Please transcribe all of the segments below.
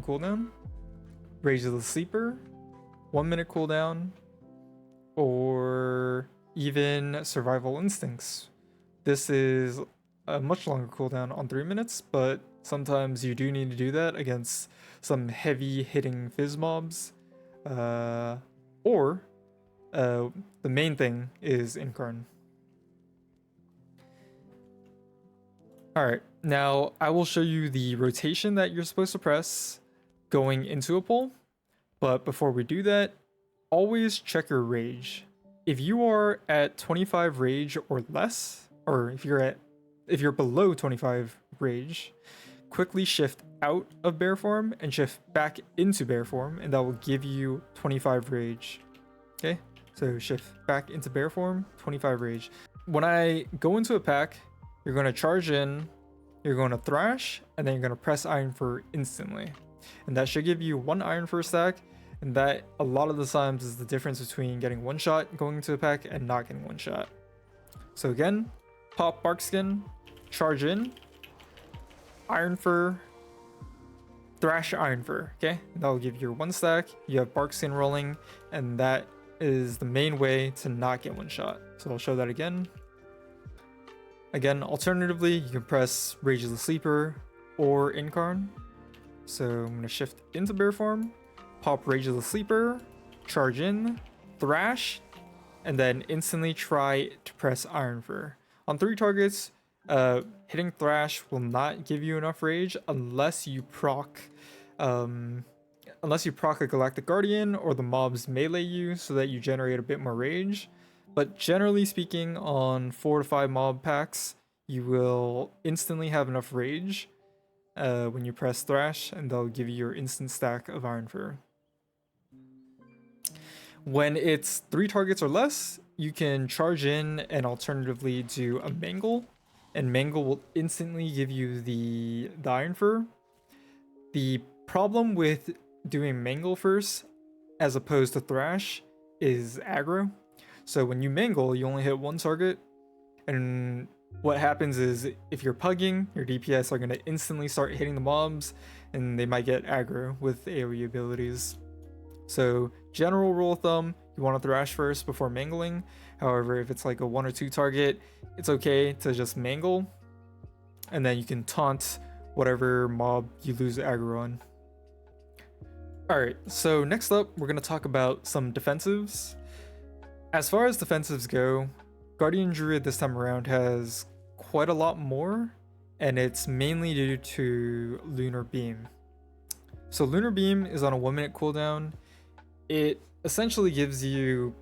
2-second cooldown, Rage of the Sleeper, 1-minute cooldown, or even Survival Instincts. This is a much longer cooldown on 3 minutes, but sometimes you do need to do that against some heavy hitting fizz mobs. Or the main thing is Incarn. Alright, now I will show you the rotation that you're supposed to press going into a pull, but before we do that, always check your rage. If you are at 25 rage or less, or if you're below 25 rage, quickly shift out of bear form and shift back into bear form, and that will give you 25 rage. Okay, so shift back into bear form, 25 rage. When I go into a pack, you're going to charge in, you're going to thrash, and then you're going to press Iron Fur instantly. And that should give you 1 Iron Fur stack, and that a lot of the times is the difference between getting 1 shot going into a pack and not getting 1 shot. So again, pop Bark Skin, charge in, Iron Fur, thrash Iron Fur, okay? That will give you 1 stack, you have Bark Skin rolling, and that is the main way to not get 1 shot. So I'll show that again. Again, alternatively, you can press Rage of the Sleeper or Incarn. So I'm going to shift into bear form, pop Rage of the Sleeper, charge in, thrash, and then instantly try to press Iron Fur. On 3 targets, hitting thrash will not give you enough rage unless you proc a Galactic Guardian or the mobs melee you so that you generate a bit more rage. But generally speaking, on 4 to 5 mob packs, you will instantly have enough rage when you press thrash, and they'll give you your instant stack of Iron Fur. When it's 3 targets or less, you can charge in and alternatively do a Mangle, and Mangle will instantly give you the Iron Fur. The problem with doing Mangle first as opposed to thrash is aggro. So when you Mangle, you only hit 1 target, and what happens is if you're pugging, your DPS are going to instantly start hitting the mobs, and they might get aggro with AoE abilities. So general rule of thumb, you want to thrash first before mangling. However, if it's like a 1 or 2 target, it's okay to just mangle, and then you can taunt whatever mob you lose aggro on. Alright, so next up, we're going to talk about some defensives. As far as defensives go, Guardian Druid this time around has quite a lot more, and it's mainly due to Lunar Beam. So Lunar Beam is on a 1-minute cooldown. It essentially gives you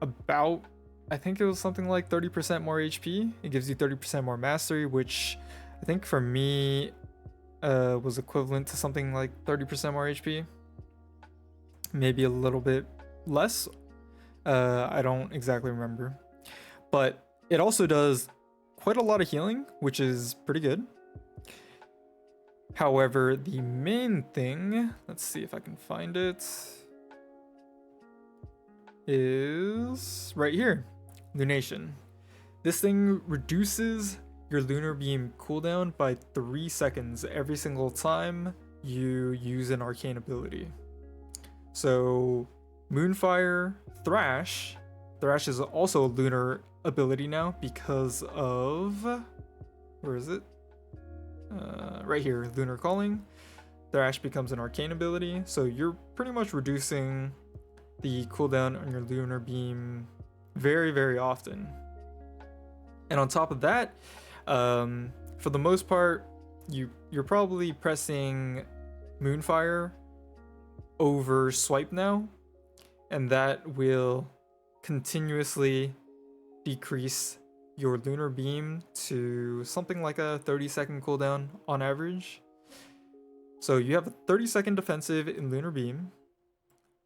about, I think it was something like 30% more HP. It gives you 30% more mastery, which I think for me was equivalent to something like 30% more HP. Maybe a little bit less. I don't exactly remember. But it also does quite a lot of healing, which is pretty good. However, the main thing, let's see if I can find it, is right here, Lunation. This thing reduces your Lunar Beam cooldown by 3 seconds every single time you use an arcane ability. So Moonfire, Thrash is also a lunar ability now because of, where is it? Right here, Lunar Calling. Thrash becomes an arcane ability, so you're pretty much reducing the cooldown on your Lunar Beam very, very often. And on top of that, for the most part, you're probably pressing Moonfire over Swipe now, and that will continuously decrease your Lunar Beam to something like a 30-second cooldown on average. So you have a 30-second defensive in Lunar Beam,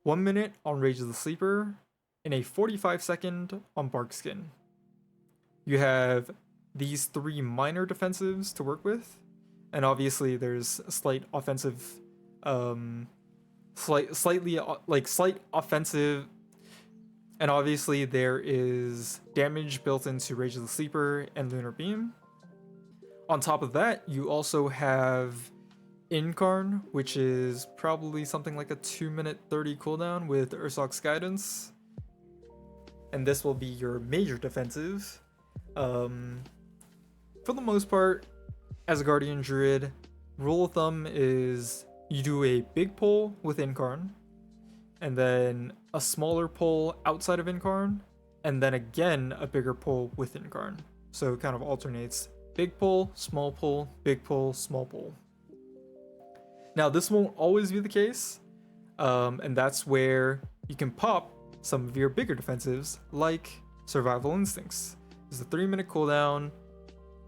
1 minute on Rage of the Sleeper, and a 45-second on Bark Skin. You have these 3 minor defensives to work with, and obviously there's a slight offensive, slight offensive, and obviously there is damage built into Rage of the Sleeper and Lunar Beam. On top of that, you also have Incarn, which is probably something like a 2-minute 30 cooldown with Ursoc's Guidance. And this will be your major defensive. For the most part, as a Guardian Druid, rule of thumb is you do a big pull with Incarn, and then a smaller pull outside of Incarn, and then again a bigger pull with Incarn. So it kind of alternates. Big pull, big pull, small pull. Now this won't always be the case, and that's where you can pop some of your bigger defensives like Survival Instincts. It's a 3-minute cooldown.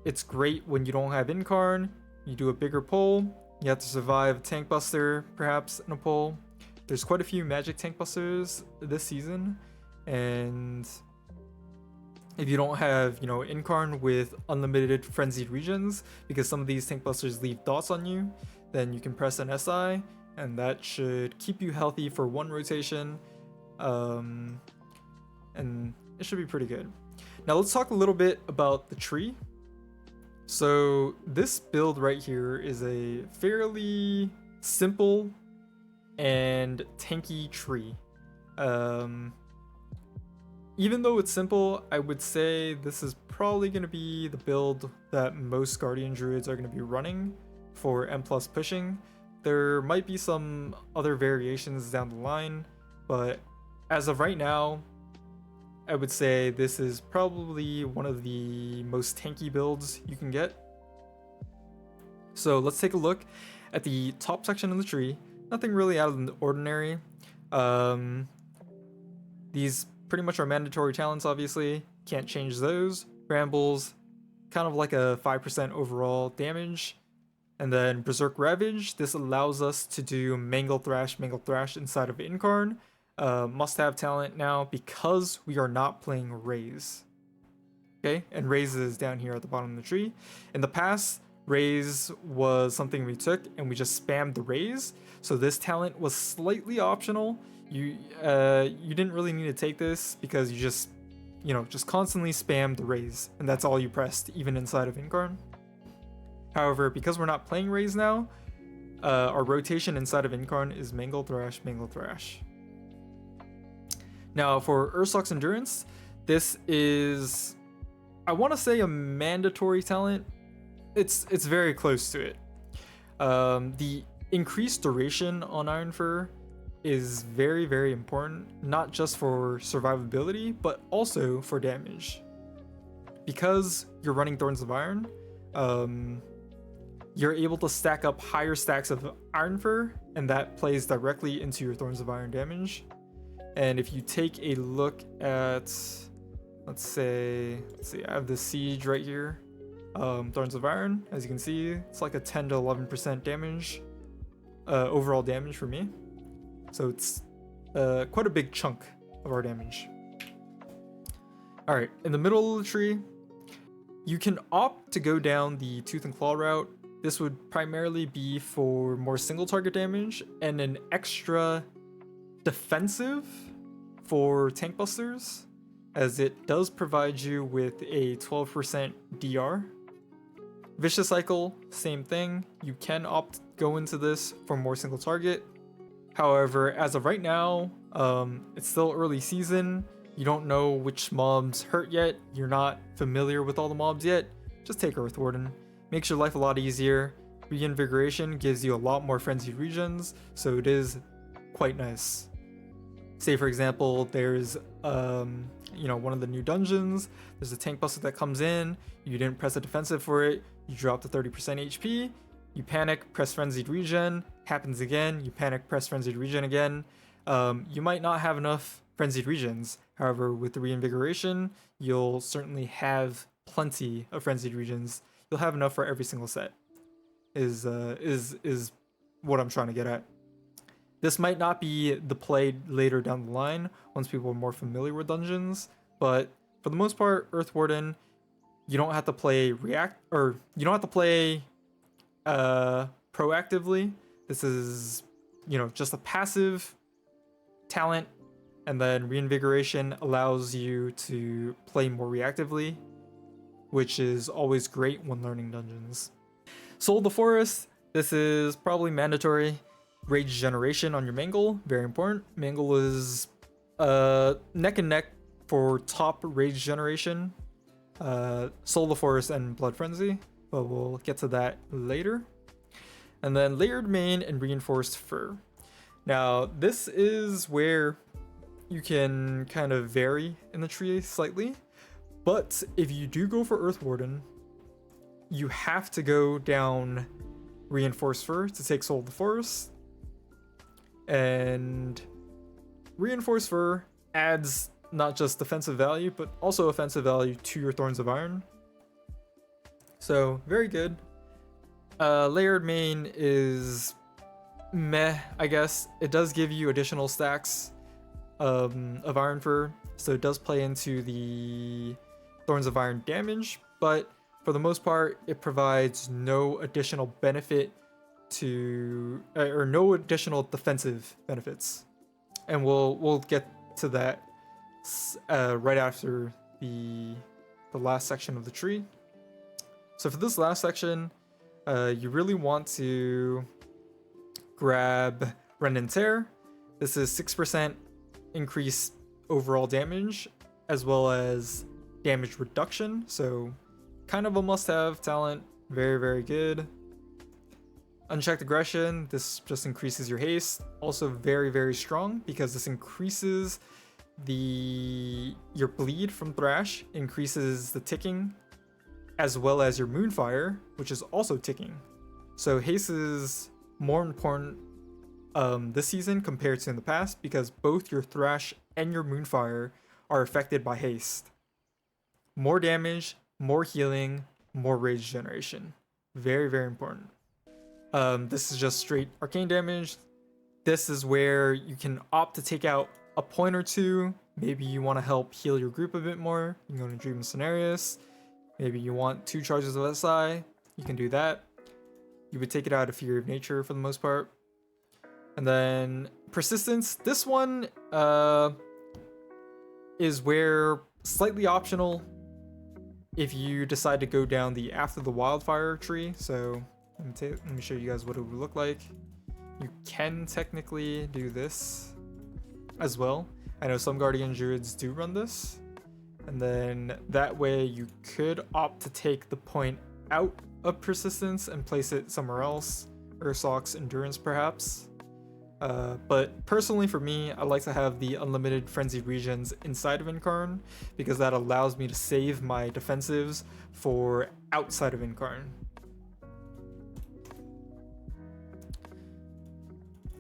It's great when you don't have Incarn, you do a bigger pull, you have to survive a Tank Buster perhaps in a pull. There's quite a few magic Tank Busters this season, and if you don't have, Incarn with unlimited Frenzied Regions, because some of these Tank Busters leave dots on you, then you can press an SI, and that should keep you healthy for one rotation, and it should be pretty good. Now let's talk a little bit about the tree. So this build right here is a fairly simple and tanky tree. Even though it's simple, I would say this is probably going to be the build that most Guardian Druids are going to be running for M+ pushing. There might be some other variations down the line, but as of right now, I would say this is probably one of the most tanky builds you can get. So let's take a look at the top section of the tree. Nothing really out of the ordinary. These pretty much are mandatory talents, obviously. Can't change those. Brambles, kind of like a 5% overall damage. And then Berserk Ravage. This allows us to do Mangle Thrash inside of Incarn. Must-have talent now because we are not playing Raise. Okay, and Raise is down here at the bottom of the tree. In the past, Raise was something we took and we just spammed the Raise. So this talent was slightly optional. You didn't really need to take this because you just constantly spammed the Raise, and that's all you pressed, even inside of Incarn. However, because we're not playing Raise now, our rotation inside of Incarn is Mangle Thrash. Now for Ursoc's Endurance, this is, I want to say, a mandatory talent. It's very close to it. The increased duration on Iron Fur is very, very important, not just for survivability, but also for damage. Because you're running Thorns of Iron, you're able to stack up higher stacks of Iron Fur, and that plays directly into your Thorns of Iron damage. And if you take a look at, let's see, I have the Siege right here. Thorns of Iron, as you can see, it's like a 10 to 11% damage, overall damage for me. So it's quite a big chunk of our damage. Alright, in the middle of the tree, you can opt to go down the Tooth and Claw route. This would primarily be for more single target damage and an extra defensive for Tank Busters, as it does provide you with a 12% DR. Vicious Cycle, same thing. You can opt go into this for more single target. However, as of right now, it's still early season. You don't know which mobs hurt yet. You're not familiar with all the mobs yet. Just take Earth Warden. Makes your life a lot easier. Reinvigoration gives you a lot more Frenzied Regions, so it is quite nice. Say for example, there's one of the new dungeons. There's a Tank Buster that comes in. You didn't press a defensive for it. You drop to 30% HP. You panic, press Frenzied Regen, happens again, you panic, press Frenzied Regen again. You might not have enough Frenzied Regens, however, with the Reinvigoration, you'll certainly have plenty of Frenzied Regens. You'll have enough for every single set, is what I'm trying to get at. This might not be the play later down the line, once people are more familiar with dungeons, but for the most part, Earth Warden, you don't have to play proactively. This is, just a passive talent, and then Reinvigoration allows you to play more reactively, which is always great when learning dungeons. Soul of the Forest, This is probably mandatory. Rage generation on your Mangle, very important. Mangle is neck and neck for top rage generation. Soul of Forest and Blood Frenzy, but we'll get to that later. And then layered mane and reinforced fur. Now this is where you can kind of vary in the tree slightly, but if you do go for Earth Warden, you have to go down reinforced fur to take Soul of the Forest, and reinforced fur adds not just defensive value but also offensive value to your Thorns of Iron, so very good. Layered mane is meh, I guess. It does give you additional stacks of Iron Fur, so it does play into the Thorns of Iron damage, but for the most part, it provides no additional benefit to, or no additional defensive benefits, and we'll get to that right after the last section of the tree. So for this last section, you really want to grab Rend and Tear. This is 6% increase overall damage as well as damage reduction, so kind of a must-have talent. Very, very good. Unchecked Aggression, this just increases your haste. Also very, very strong because this increases your bleed from Thrash, increases the ticking, as well as your Moonfire, which is also ticking. So haste is more important this season compared to in the past because both your Thrash and your Moonfire are affected by haste. More damage, more healing, more rage generation. Very, very important. This is just straight arcane damage. This is where you can opt to take out a point or two. Maybe you want to help heal your group a bit more. You can go to Dream of Cenarius. Maybe you want 2 charges of SI. You can do that. You would take it out of Fury of Nature for the most part. And then Persistence. This one is where slightly optional if you decide to go down the After the Wildfire tree. So let me show you guys what it would look like. You can technically do this as well. I know some Guardian Druids do run this. And then that way you could opt to take the point out of Persistence and place it somewhere else. Ursock's Endurance perhaps. But personally for me, I like to have the unlimited frenzied regions inside of Incarn because that allows me to save my defensives for outside of Incarn.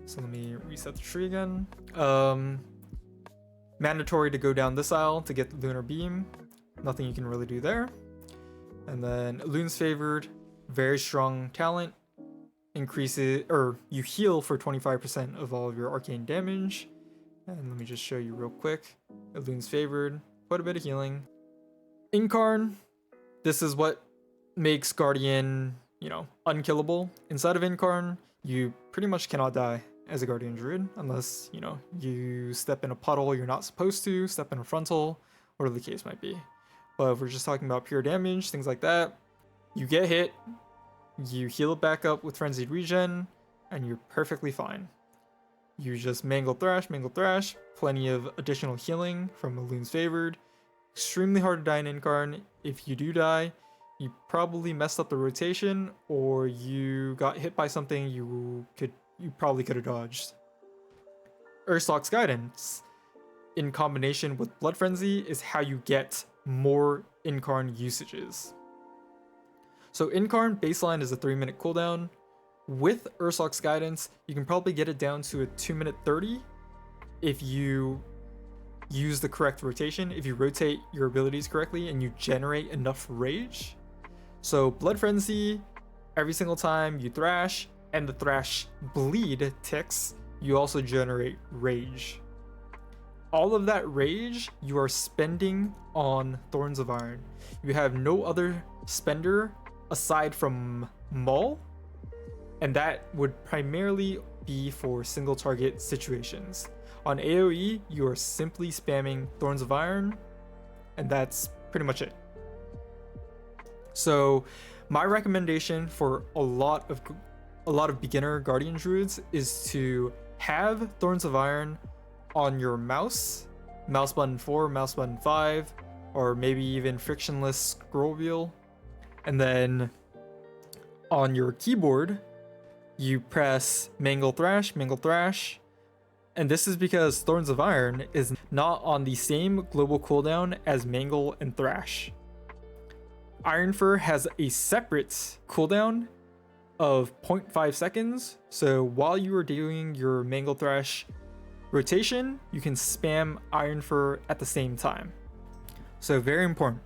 So let me reset the tree again. Mandatory to go down this aisle to get the Lunar Beam. Nothing you can really do there. And then Loon's Favored, very strong talent. Increases, or you heal for 25% of all of your arcane damage. And let me just show you real quick. Loon's Favored, quite a bit of healing. Incarn, this is what makes Guardian, unkillable. Inside of Incarn, you pretty much cannot die as a Guardian Druid unless, you step in a puddle you're not supposed to, step in a frontal, whatever the case might be. But if we're just talking about pure damage, things like that, you get hit, you heal it back up with Frenzied Regen, and you're perfectly fine. You just mangle thrash, plenty of additional healing from Loon's Favored. Extremely hard to die in Incarn. If you do die, you probably messed up the rotation, or you got hit by something you probably could have dodged. Ursock's Guidance, in combination with Blood Frenzy, is how you get more Incarn usages. So Incarn baseline is a 3-minute cooldown. With Ursock's Guidance, you can probably get it down to a 2-minute 30 if you use the correct rotation, if you rotate your abilities correctly and you generate enough rage. So Blood Frenzy, every single time you thrash and the thrash bleed ticks, you also generate rage. All of that rage you are spending on Thorns of Iron. You have no other spender aside from Maul, and that would primarily be for single target situations. On AoE, you are simply spamming Thorns of Iron, and that's pretty much it. So my recommendation for a lot of a lot of beginner Guardian Druids is to have Thorns of Iron on your mouse button 4, mouse button 5, or maybe even frictionless scroll wheel. And then on your keyboard, you press Mangle Thrash, Mangle Thrash. And this is because Thorns of Iron is not on the same global cooldown as Mangle and Thrash. Iron Fur has a separate cooldown of 0.5 seconds. So while you are doing your Mangle Thrash rotation, you can spam Iron Fur at the same time. So very important.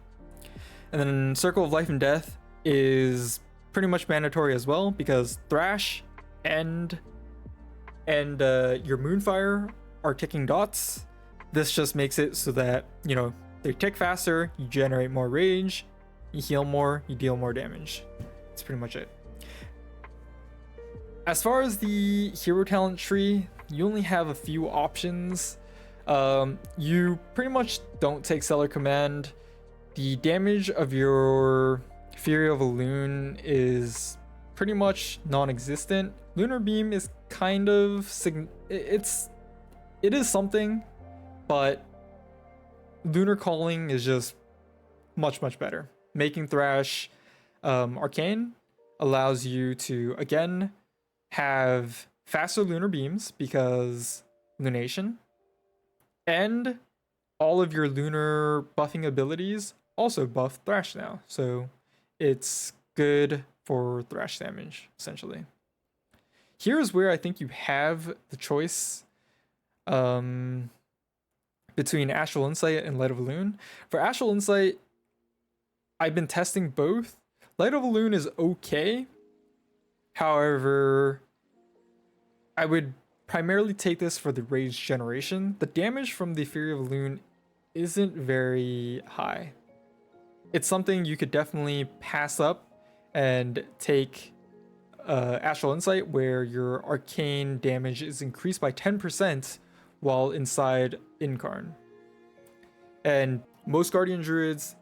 And then Circle of Life and Death is pretty much mandatory as well, because Thrash and your Moonfire are ticking dots. This just makes it so that, you know, they tick faster, you generate more rage, you heal more, you deal more damage. That's pretty much it. As far as the hero talent tree, you only have a few options. You pretty much don't take Stellar Command. The damage of your Fury of a Loon is pretty much non-existent. Lunar Beam is kind of it is something, but Lunar Calling is just much better. Making Thrash arcane allows you to again have faster lunar beams because lunation, and all of your lunar buffing abilities also buff Thrash now, so it's good for Thrash damage essentially. Here's where I think you have the choice between Astral Insight and Light of Elune. For Astral Insight, I've been testing both. Light of Elune is okay. However, I would primarily take this for the rage generation. The damage from the Fury of Elune isn't very high. It's something you could definitely pass up and take Astral Insight, where your arcane damage is increased by 10% while inside Incarn. And most Guardian Druids,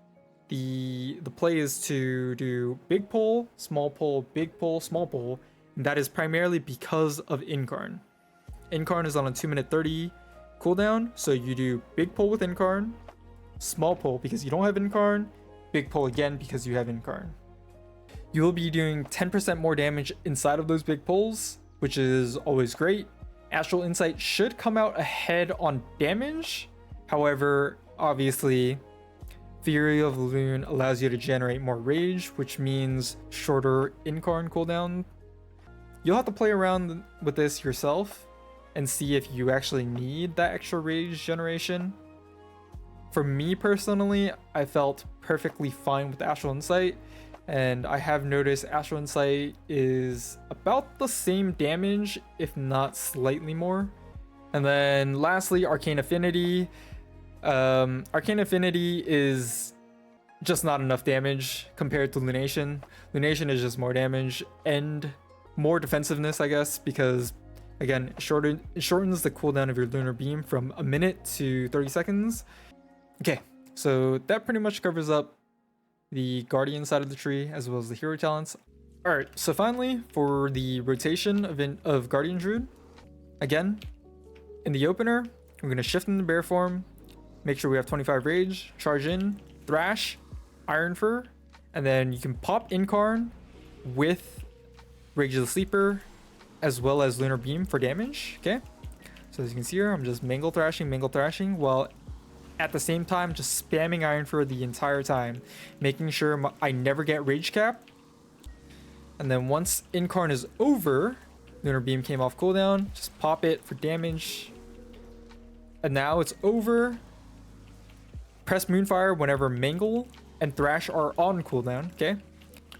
the play is to do big pull, small pull, big pull, small pull, and that is primarily because of Incarn. Incarn is on a 2-minute 30 cooldown, so you do big pull with Incarn, small pull because you don't have Incarn, big pull again because you have Incarn. You will be doing 10% more damage inside of those big pulls, which is always great. Astral Insight should come out ahead on damage. However, obviously, Fury of the Loon allows you to generate more rage, which means shorter Incarn cooldown. You'll have to play around with this yourself and see if you actually need that extra rage generation. For me personally, I felt perfectly fine with Astral Insight, and I have noticed Astral Insight is about the same damage, if not slightly more. And then lastly, Arcane Affinity. Arcane Affinity is just not enough damage compared to Lunation. Lunation is just more damage and more defensiveness, I guess, because again, it shortens the cooldown of your Lunar Beam from a minute to 30 seconds. Okay, so that pretty much covers up the Guardian side of the tree as well as the hero talents. Alright, so finally for the rotation of Guardian Druid, again, in the opener, we're going to shift into bear form, make sure we have 25 rage, charge in, Thrash, Iron Fur, and then you can pop Incarn with Rage of the Sleeper as well as Lunar Beam for damage. Okay, so as you can see here, I'm just Mangle Thrashing, while at the same time just spamming Iron Fur the entire time, making sure I never get rage cap. And then once Incarn is over, Lunar Beam came off cooldown, just pop it for damage. And now it's over. Press Moonfire whenever Mangle and Thrash are on cooldown. Okay,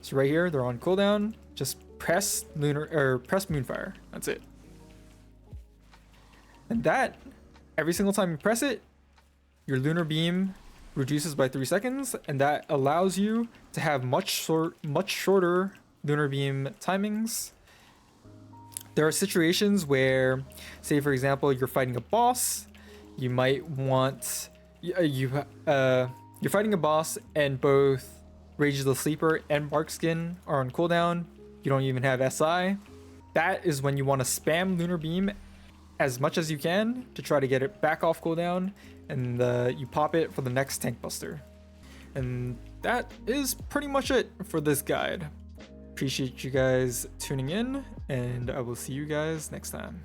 so right here they're on cooldown. Just press Moonfire. That's it. And that, every single time you press it, your Lunar Beam reduces by 3 seconds, and that allows you to have much shorter Lunar Beam timings. There are situations where, say for example, you're fighting a boss. You might want you're fighting a boss and both Rage of the Sleeper and Barkskin are on cooldown. You don't even have SI. that is when you want to spam Lunar Beam as much as you can to try to get it back off cooldown, and you pop it for the next tank buster. And that is pretty much it for this guide. Appreciate you guys tuning in, and I will see you guys next time.